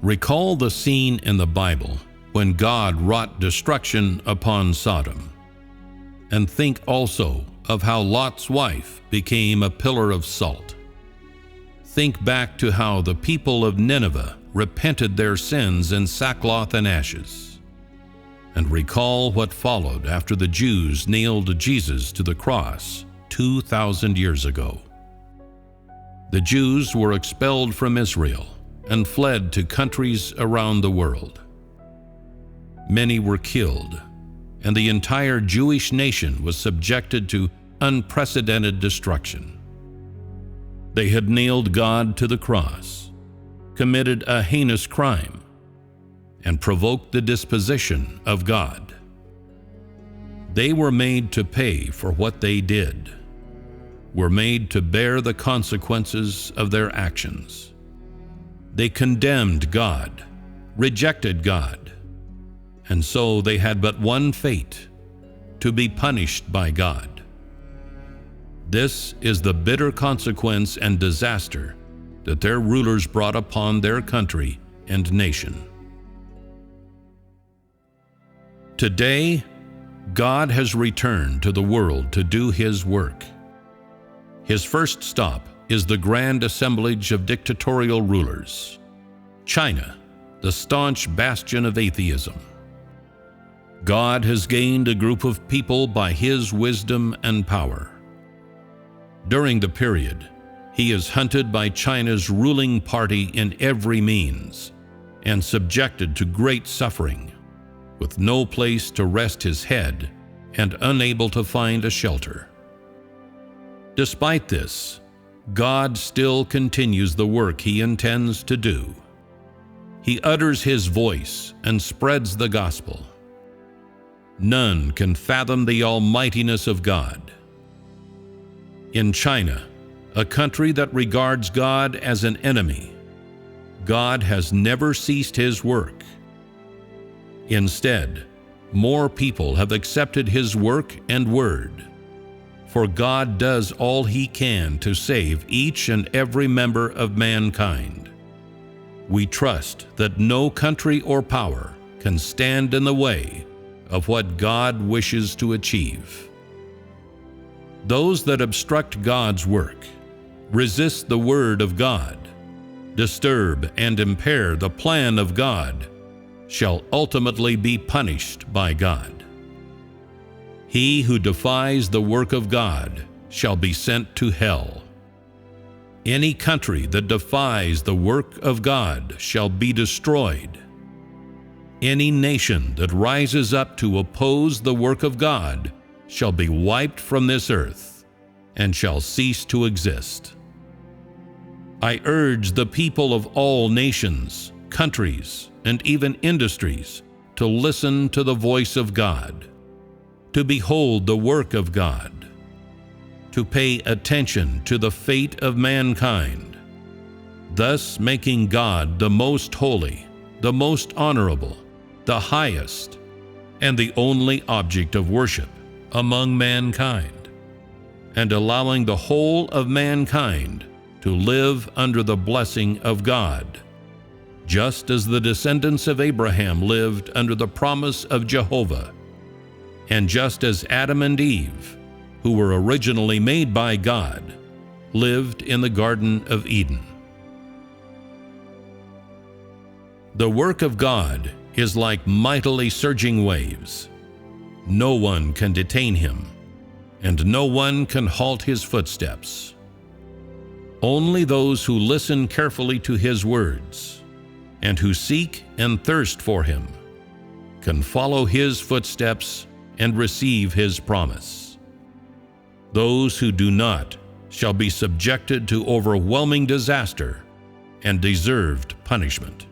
Recall the scene in the Bible when God wrought destruction upon Sodom. And think also of how Lot's wife became a pillar of salt. Think back to how the people of Nineveh repented their sins in sackcloth and ashes. And recall what followed after the Jews nailed Jesus to the cross 2,000 years ago. The Jews were expelled from Israel and fled to countries around the world. Many were killed, and the entire Jewish nation was subjected to unprecedented destruction. They had nailed God to the cross, committed a heinous crime, and provoked the disposition of God. They were made to pay for what they did, were made to bear the consequences of their actions. They condemned God, rejected God, and so they had but one fate: to be punished by God. This is the bitter consequence and disaster that their rulers brought upon their country and nation. Today, God has returned to the world to do His work. His first stop is the grand assemblage of dictatorial rulers, China, the staunch bastion of atheism. God has gained a group of people by His wisdom and power. During the period, He is hunted by China's ruling party in every means and subjected to great suffering, with no place to rest His head and unable to find a shelter. Despite this, God still continues the work He intends to do. He utters His voice and spreads the gospel. None can fathom the almightiness of God. In China, a country that regards God as an enemy, God has never ceased His work. Instead, more people have accepted His work and word, for God does all He can to save each and every member of mankind. We trust that no country or power can stand in the way of what God wishes to achieve. Those that obstruct God's work, resist the word of God, disturb and impair the plan of God, shall ultimately be punished by God. He who defies the work of God shall be sent to hell. Any country that defies the work of God shall be destroyed. Any nation that rises up to oppose the work of God shall be wiped from this earth and shall cease to exist. I urge the people of all nations, countries, and even industries to listen to the voice of God, to behold the work of God, to pay attention to the fate of mankind, thus making God the most holy, the most honorable, the highest, and the only object of worship among mankind, and allowing the whole of mankind to live under the blessing of God, just as the descendants of Abraham lived under the promise of Jehovah, and just as Adam and Eve, who were originally made by God, lived in the Garden of Eden. The work of God is like mightily surging waves. No one can detain Him, and no one can halt His footsteps. Only those who listen carefully to His words, and who seek and thirst for Him, can follow His footsteps and receive His promise. Those who do not shall be subjected to overwhelming disaster and deserved punishment.